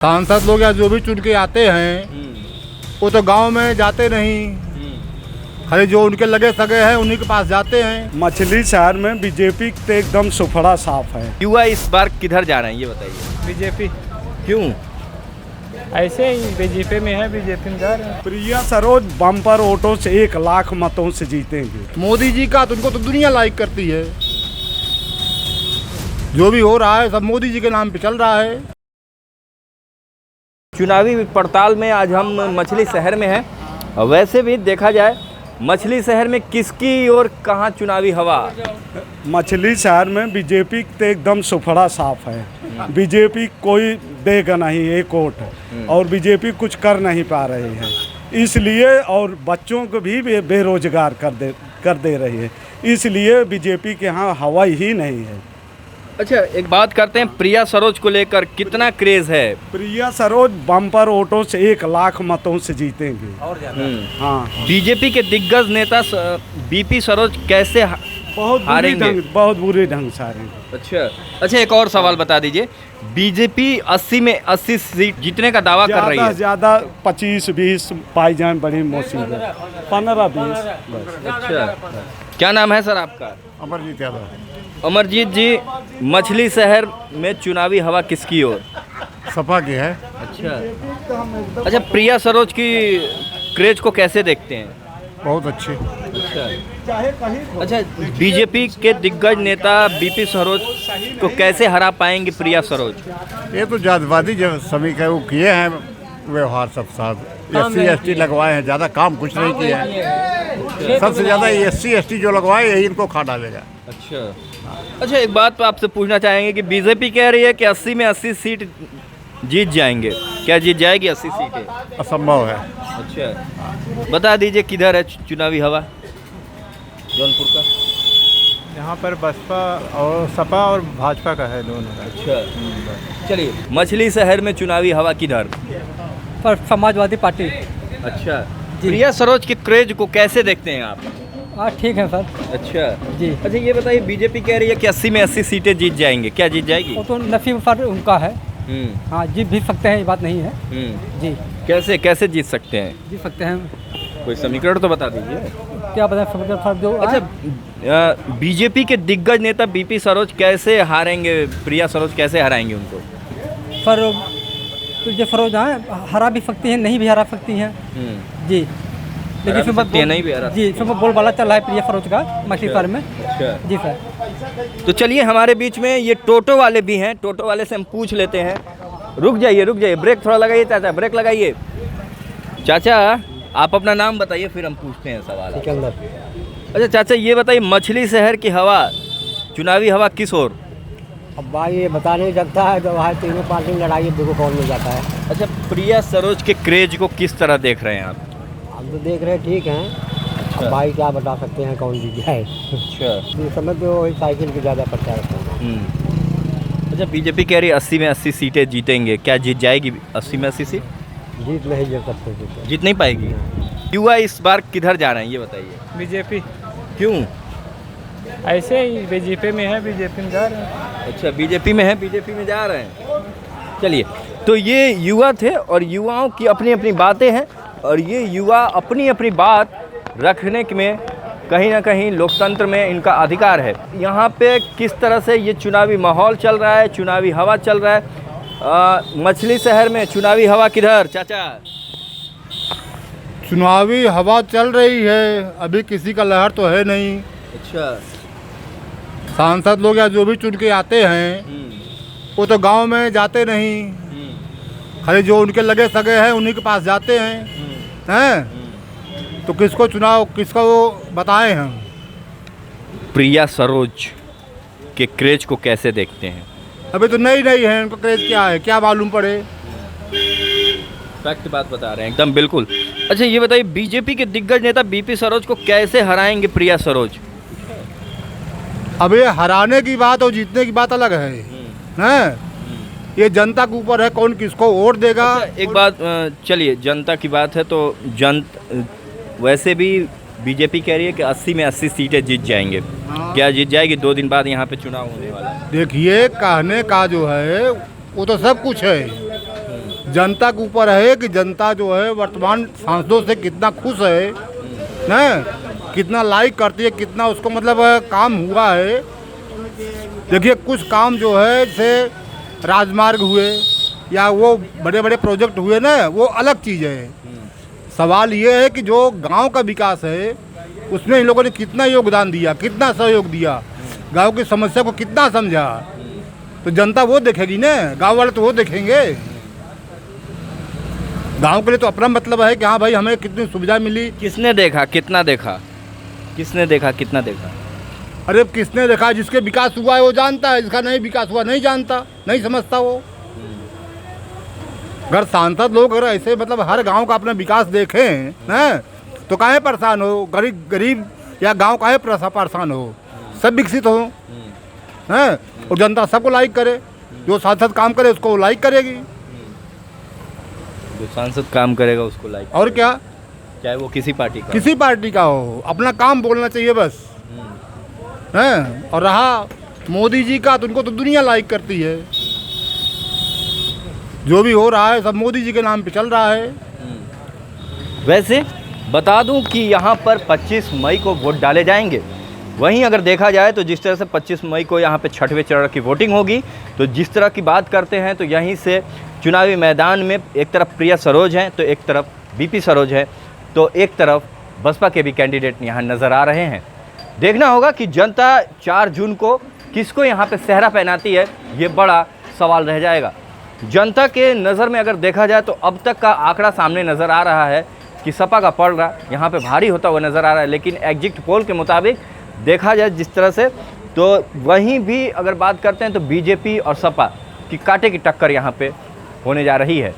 सांसद लोग या जो भी चुन के आते हैं वो तो गांव में जाते नहीं, खाली जो उनके लगे सगे हैं उन्हीं के पास जाते हैं। मछली शहर में बीजेपी तो एकदम सुफड़ा साफ है। युवा इस बार किधर जा रहे हैं ये बताइए। बीजेपी। क्यों? ऐसे ही बीजेपी में है, बीजेपी में जा रहे हैं। प्रिया सरोज बम्पर वोटों से 1 लाख मतों से जीतेंगे। मोदी जी का तो उनको तो दुनिया लाइक करती है, जो भी हो रहा है सब मोदी जी के नाम पे चल रहा है। चुनावी पड़ताल में आज हम मछली शहर में हैं और वैसे भी देखा जाए मछली शहर में किसकी और कहाँ चुनावी हवा। मछली शहर में बीजेपी तो एकदम सुफड़ा साफ है। बीजेपी कोई देगा नहीं एक वोट, और बीजेपी कुछ कर नहीं पा रही है, इसलिए और बच्चों को भी बेरोजगार कर दे रही है, इसलिए बीजेपी के यहाँ हवा ही नहीं है। अच्छा, एक बात करते हैं, प्रिया सरोज को लेकर कितना क्रेज है? प्रिया सरोज बम्पर वोटों से 1 लाख मतों से जीतेंगे। हाँ, बीजेपी के दिग्गज नेता बीपी सरोज कैसे हारेंगे? बहुत बुरे ढंग से हारेंगे। अच्छा, एक और सवाल बता दीजिए। बीजेपी 80 में 80 सीट जीतने का दावा कर रही है। ज़्यादा 25-20 पाई जाए बड़ी मुसीबत, 15-20। अच्छा, क्या नाम है सर आपका? अमरजीत यादव। अमरजीत जी, मछली शहर में चुनावी हवा किसकी ओर? सपा की है। अच्छा, प्रिया सरोज की क्रेज को कैसे देखते हैं? बहुत अच्छी। अच्छा, बीजेपी के दिग्गज नेता बीपी सरोज को कैसे हरा पाएंगे प्रिया सरोज? ये तो जातिवादी जो सभी का वो किए हैं व्यवहार, सब साथ SC/ST लगवाए हैं, ज़्यादा काम कुछ नहीं किया है। सबसे ज़्यादा SC/ST जो लगवाए यही इनको खा डालेगा। अच्छा, एक बात तो आपसे पूछना चाहेंगे कि बीजेपी कह रही है कि 80 में 80 सीट जीत जाएंगे, क्या जीत जाएगी 80 सीटें? असंभव है। अच्छा, बता दीजिए किधर है चुनावी हवा जौनपुर का? यहाँ पर बसपा और सपा और भाजपा का है, दोनों। अच्छा, चलिए, मछली शहर में चुनावी हवा किधर? पर समाजवादी पार्टी। अच्छा, प्रिया सरोज के क्रेज को कैसे देखते हैं आप? हाँ, ठीक है सर। अच्छा जी। अच्छा, ये बताइए, बीजेपी कह रही है कि 80 में 80 सीटें जीत जाएंगे, क्या जीत जाएगी? वो तो नसीब पर उनका है। हाँ, जीत भी सकते हैं, ये बात नहीं है। जी। कैसे जीत सकते हैं? जीत सकते हैं। कोई समीकरण तो बता दीजिए। क्या बताएं सर जो। अच्छा, बीजेपी के दिग्गज नेता बीपी सरोज कैसे हारेंगे? प्रिया सरोज कैसे हराएंगे उनको? पर तो जो सरोज हरा भी सकती हैं, नहीं भी हरा सकती हैं। जी, लेकिन फिर नहीं भी हरा। जी, फिर बोलबाला चल रहा है प्रिया सरोज का मछली शहर में। जी सर। तो चलिए, हमारे बीच में ये टोटो वाले भी हैं, टोटो वाले से हम पूछ लेते हैं। रुक जाइए, ब्रेक थोड़ा लगाइए चाचा, ब्रेक लगाइए। चाचा, आप अपना नाम बताइए, फिर हम पूछते हैं सवाल। अच्छा चाचा, ये बताइए, मछली शहर की हवा, चुनावी हवा किस ओर? अब भाई ये बता नहीं सकता है, जब है तीनों पार्टी में लड़ाई देखो कौन मिल जाता है। अच्छा, प्रिया सरोज के क्रेज को किस तरह देख रहे हैं आप? हम तो देख रहे हैं ठीक हैं। अब भाई क्या बता सकते हैं कौन जीत जाए। अच्छा, इस समय तो वही साइकिल की ज़्यादा प्रचार करते हैं। अच्छा, बीजेपी कह रही है 80 में 80 सीटें जीतेंगे, क्या जीत जाएगी 80 में 80 सीट? जीत नहीं जीत सकते, जीत नहीं पाएगी। युवा इस बार किधर जा रहे हैं ये बताइए। बीजेपी। क्यों? ऐसे ही बीजेपी में है, बीजेपी में जा रहे हैं। अच्छा, बीजेपी में है, बीजेपी में जा रहे हैं। चलिए, तो ये युवा थे और युवाओं की अपनी अपनी बातें हैं, और ये युवा अपनी अपनी बात रखने में कहीं ना कहीं लोकतंत्र में इनका अधिकार है। यहाँ पे किस तरह से ये चुनावी माहौल चल रहा है, चुनावी हवा चल रहा है मछली शहर में चुनावी हवा किधर चाचा? चुनावी हवा चल रही है, अभी किसी का लहर तो है नहीं। अच्छा, सांसद लोग या जो भी चुन के आते हैं वो तो गांव में जाते नहीं, खाली जो उनके लगे सगे हैं उन्हीं के पास जाते हैं। तो किसको चुनाव, किसको बताएं हम? प्रिया सरोज के क्रेज को कैसे देखते हैं? अभी तो नई है, उनको क्रेज क्या है क्या मालूम पड़े। फैक्ट बात बता रहे हैं, एकदम बिल्कुल। अच्छा, ये बताइए, बीजेपी के दिग्गज नेता बीपी सरोज को कैसे हराएंगे प्रिया सरोज? अब ये हराने की बात और जीतने की बात अलग है। ये जनता के ऊपर है कौन किसको वोट देगा। अच्छा, एक बात, चलिए, जनता की बात है तो वैसे भी बीजेपी कह रही है कि 80 में 80 सीटें जीत जाएंगे, क्या जीत जाएगी? 2 दिन बाद यहाँ पे चुनाव होने वाला है। देखिए, कहने का जो है वो तो सब कुछ है, जनता के ऊपर है कि जनता जो है वर्तमान सांसदों से कितना खुश है न, कितना लाइक करती है, कितना उसको मतलब काम हुआ है। देखिए कुछ काम जो है जैसे राजमार्ग हुए या वो बड़े बड़े प्रोजेक्ट हुए ना, वो अलग चीज़ है। सवाल ये है कि जो गांव का विकास है उसमें इन लोगों ने कितना योगदान दिया, कितना सहयोग दिया, गांव की समस्या को कितना समझा, तो जनता वो देखेगी ना, गांव वाले तो वो देखेंगे। गांव के लिए तो अपना मतलब है कि हाँ भाई हमें कितनी सुविधा मिली। किसने देखा, कितना देखा, किसने देखा, कितना देखा? अरे किसने देखा? जिसके विकास हुआ है वो जानता है, जिसका नहीं विकास हुआ नहीं जानता, नहीं समझता वो। अगर सांसद लोग अगर ऐसे मतलब हर गांव का अपना विकास देखें हैं तो काहे परेशान हो, गरीब या गांव काहे परेशान हो, सब विकसित हो हैं और जनता सबको लाइक करे। जो सांसद काम करे उसको लाइक करेगी, जो सांसद काम करेगा उसको लाइक, और क्या, चाहे वो किसी पार्टी का, किसी पार्टी का हो, अपना काम बोलना चाहिए बस हैं। और रहा मोदी जी का, तो उनको तो दुनिया लाइक करती है। जो भी हो रहा है सब मोदी जी के नाम पे चल रहा है। वैसे बता दूं कि यहाँ पर 25 मई को वोट डाले जाएंगे। वहीं अगर देखा जाए तो जिस तरह से 25 मई को यहाँ पे 6वें चरण की वोटिंग होगी, तो जिस तरह की बात करते हैं तो यहीं से चुनावी मैदान में एक तरफ प्रिया सरोज हैं तो एक तरफ बीपी सरोज है, तो एक तरफ बसपा के भी कैंडिडेट यहाँ नज़र आ रहे हैं। देखना होगा कि जनता 4 जून को किसको यहाँ पे सेहरा पहनाती है, ये बड़ा सवाल रह जाएगा। जनता के नज़र में अगर देखा जाए तो अब तक का आंकड़ा सामने नज़र आ रहा है कि सपा का पलड़ा यहाँ पे भारी होता हुआ नज़र आ रहा है, लेकिन एग्जिट पोल के मुताबिक देखा जाए जिस तरह से, तो वहीं भी अगर बात करते हैं तो बीजेपी और सपा की कांटे की टक्कर यहाँ पे होने जा रही है।